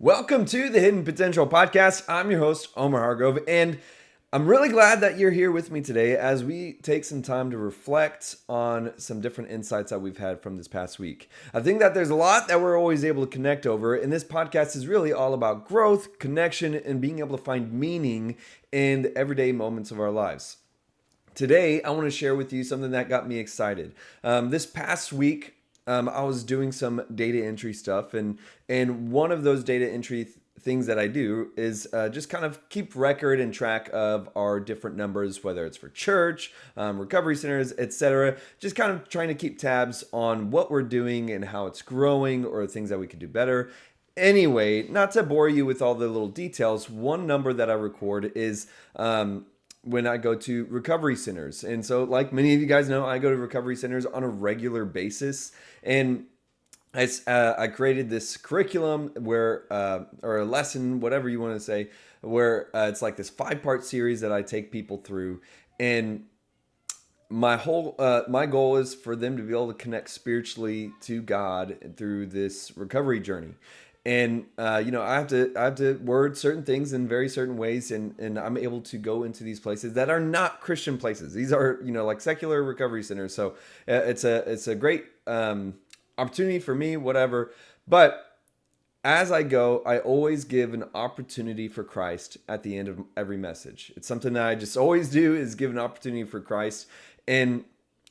Welcome to the Hidden Potential Podcast. I'm your host, Omar Hargrove, and I'm really glad that you're here with me today as we take some time to reflect on some different insights that we've had from this past week. I think that there's a lot that we're always able to connect over, and this podcast is really all about growth, connection, and being able to find meaning in the everyday moments of our lives. Today, I want to share with you something that got me excited. This past week, I was doing some data entry stuff, and one of those data entry things that I do is just kind of keep record and track of our different numbers, whether it's for church, recovery centers, etc. Just kind of trying to keep tabs on what we're doing and how it's growing, or things that we could do better. Anyway, not to bore you with all the little details, one number that I record is when I go to recovery centers. And so, like many of you guys know, I go to recovery centers on a regular basis. And I created this curriculum where, or a lesson, whatever you want to say, where it's like this 5-part series that I take people through. And my goal is for them to be able to connect spiritually to God through this recovery journey. And I have to word certain things in very certain ways, and I'm able to go into these places that are not Christian places. These are like secular recovery centers. So it's a great opportunity for me, whatever. But as I go, I always give an opportunity for Christ at the end of every message. It's something that I just always do, is give an opportunity for Christ. And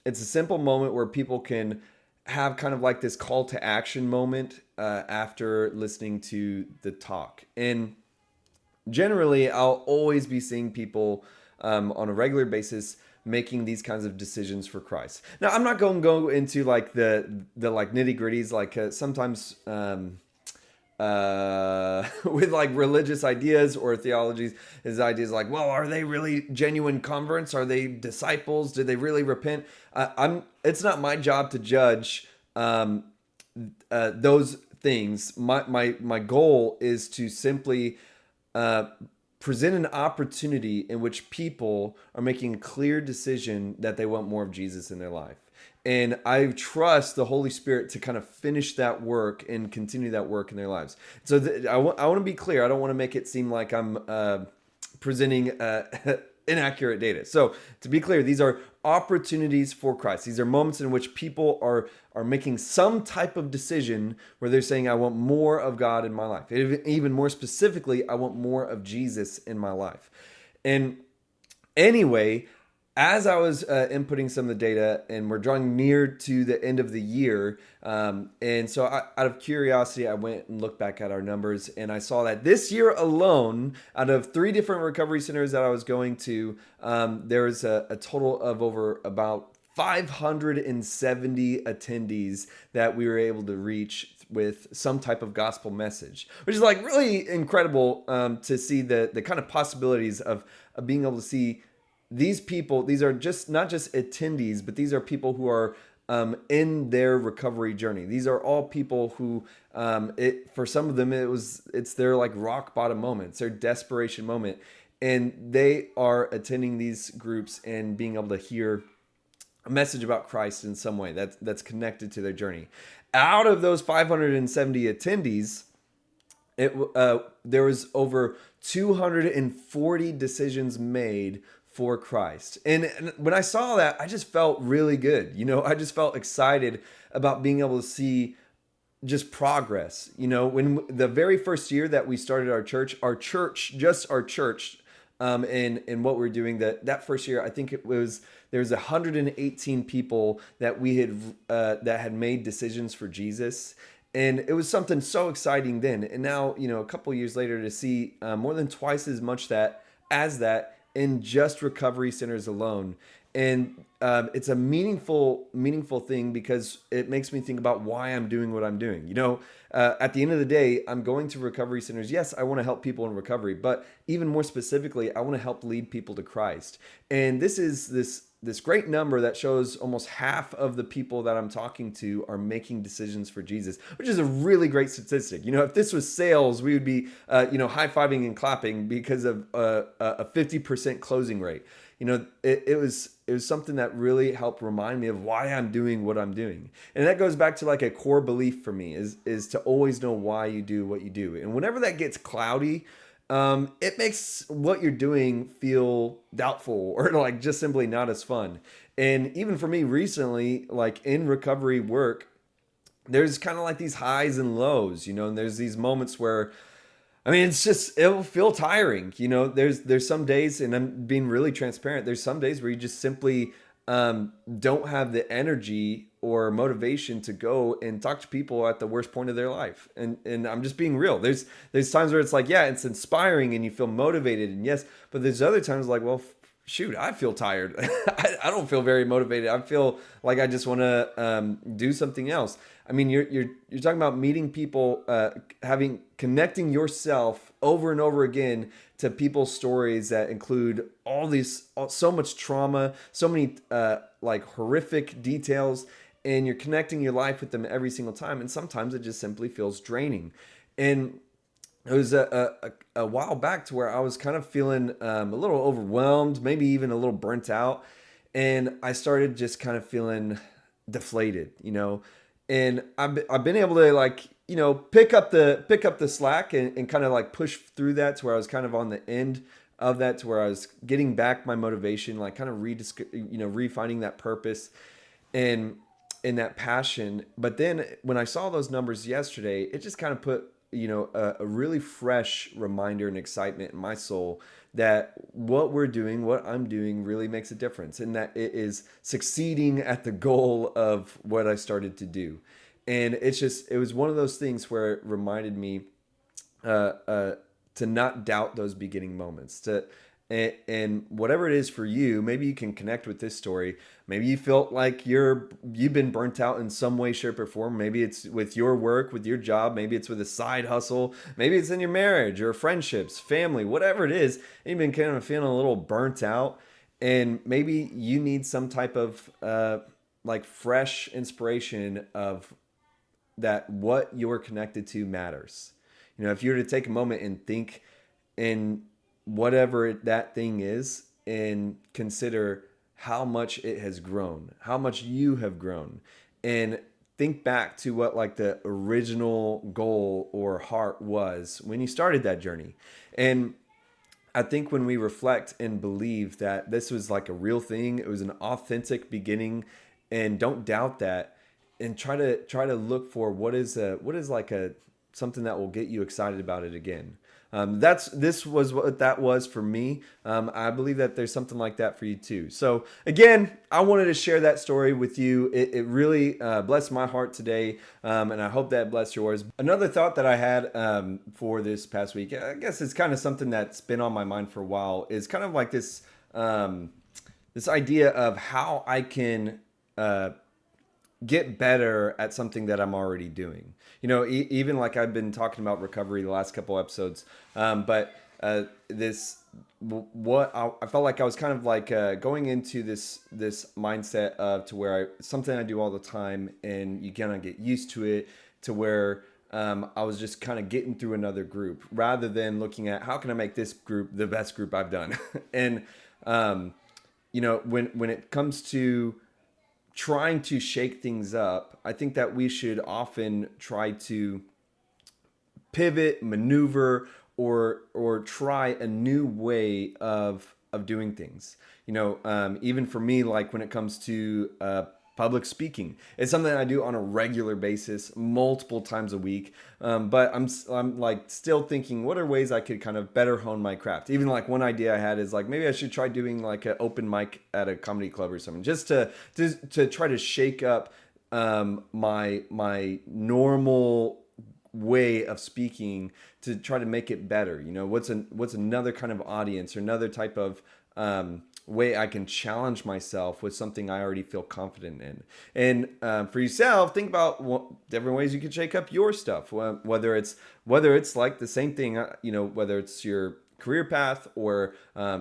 it's a simple moment where people can have kind of like this call to action moment after listening to the talk. And generally, I'll always be seeing people on a regular basis making these kinds of decisions for Christ. Now, I'm not going to go into like the like nitty gritties, like sometimes with like religious ideas or theologies, his ideas like, well, are they really genuine converts? Are they disciples? Did they really repent? It's not my job to judge those things. My goal is to simply present an opportunity in which people are making a clear decision that they want more of Jesus in their life. And I trust the Holy Spirit to kind of finish that work and continue that work in their lives. So I want to be clear. I don't want to make it seem like I'm presenting inaccurate data. So to be clear, these are opportunities for Christ. These are moments in which people are making some type of decision where they're saying, I want more of God in my life. Even more specifically, I want more of Jesus in my life. And anyway, as I was inputting some of the data, and we're drawing near to the end of the year, and so out of curiosity, I went and looked back at our numbers, and I saw that this year alone, out of 3 different recovery centers that I was going to, there was a total of over about 570 attendees that we were able to reach with some type of gospel message, which is like really incredible to see the kind of possibilities of being able to see these people. These are just not just attendees, but these are people who are in their recovery journey. These are all people who, for some of them, it's their like rock bottom moment, it's their desperation moment, and they are attending these groups and being able to hear a message about Christ in some way that's connected to their journey. Out of those 570 attendees, there was over 240 decisions made for Christ. And when I saw that, I just felt really good. I just felt excited about being able to see just progress. When the very first year that we started our church, and what we're doing, that first year, I think there was 118 people that we had that had made decisions for Jesus. And it was something so exciting then. And now, a couple years later, to see more than twice as much as that in just recovery centers alone. And it's a meaningful thing, because it makes me think about why I'm doing what I'm doing. At the end of the day, I'm going to recovery centers. Yes, I want to help people in recovery, but even more specifically, I want to help lead people to Christ. And this is this great number that shows almost half of the people that I'm talking to are making decisions for Jesus, which is a really great statistic. If this was sales, we would be high-fiving and clapping because of a 50% closing rate. it was something that really helped remind me of why I'm doing what I'm doing. And that goes back to like a core belief for me is to always know why you do what you do. And whenever that gets cloudy, it makes what you're doing feel doubtful or like just simply not as fun. And even for me recently, like in recovery work, there's kind of like these highs and lows, and there's these moments where, I mean, it'll feel tiring. There's some days, and I'm being really transparent. There's some days where you just simply don't have the energy or motivation to go and talk to people at the worst point of their life. And I'm just being real. There's times where it's like, yeah, it's inspiring and you feel motivated, and yes, but there's other times like, well, shoot, I feel tired. I don't feel very motivated. I feel like I just want to do something else. I mean, you're talking about meeting people, connecting yourself over and over again to people's stories that include so much trauma, so many like horrific details, and you're connecting your life with them every single time. And sometimes it just simply feels draining. And it was a while back to where I was kind of feeling a little overwhelmed, maybe even a little burnt out. And I started just kind of feeling deflated. And I've been able to like, pick up the slack and kind of like push through that to where I was kind of on the end of that, to where I was getting back my motivation, like kind of refining that purpose and in that passion. But then when I saw those numbers yesterday, it just kind of put a really fresh reminder and excitement in my soul that what we're doing, what I'm doing, really makes a difference, and that it is succeeding at the goal of what I started to do. And it was one of those things where it reminded me uh, uh, to not doubt those beginning moments. And whatever it is for you, maybe you can connect with this story. Maybe you felt like you've been burnt out in some way, shape, or form. Maybe it's with your work, with your job. Maybe it's with a side hustle. Maybe it's in your marriage or friendships, family, whatever it is. And you've been kind of feeling a little burnt out, and maybe you need some type of like fresh inspiration of that what you're connected to matters. If you were to take a moment and think in whatever that thing is and consider how much it has grown, how much you have grown, and think back to what like the original goal or heart was when you started that journey. And I think when we reflect and believe that this was like a real thing, it was an authentic beginning, and don't doubt that, and try to look for what is like a something that will get you excited about it again. This was what that was for me. I believe that there's something like that for you too. So again, I wanted to share that story with you. It really blessed my heart today, and I hope that blessed yours. Another thought that I had for this past week, I guess it's kind of something that's been on my mind for a while, is kind of like this idea of how I can get better at something that I'm already doing. Even like I've been talking about recovery the last couple episodes, but I felt like I was kind of like going into this mindset of to where something I do all the time, and you kind of get used to it, to where I was just kind of getting through another group rather than looking at how can I make this group the best group I've done. And when it comes to trying to shake things up, I think that we should often try to pivot, maneuver, or try a new way of doing things. Even for me, like when it comes to public speaking, it's something I do on a regular basis, multiple times a week. But I'm like still thinking, what are ways I could kind of better hone my craft? Even like one idea I had is like maybe I should try doing like an open mic at a comedy club or something, just to try to shake up my normal way of speaking, to try to make it better. What's another kind of audience or another type of way I can challenge myself with something I already feel confident in. And for yourself, think about different ways you can shake up your stuff. Whether it's like the same thing, whether it's your career path or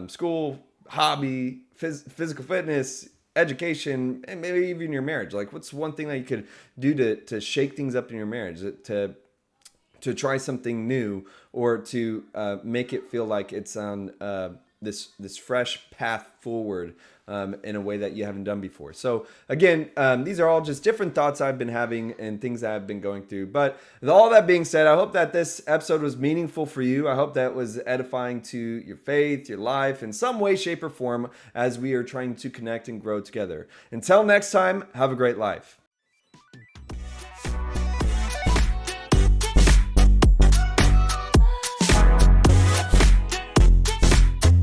school, hobby, physical fitness, education, and maybe even your marriage. Like, what's one thing that you could do to shake things up in your marriage, to try something new, or to make it feel like it's on this fresh path forward in a way that you haven't done before. So again, these are all just different thoughts I've been having and things that I've been going through. But with all that being said, I hope that this episode was meaningful for you. I hope that was edifying to your faith, your life, in some way, shape, or form as we are trying to connect and grow together. Until next time, have a great life.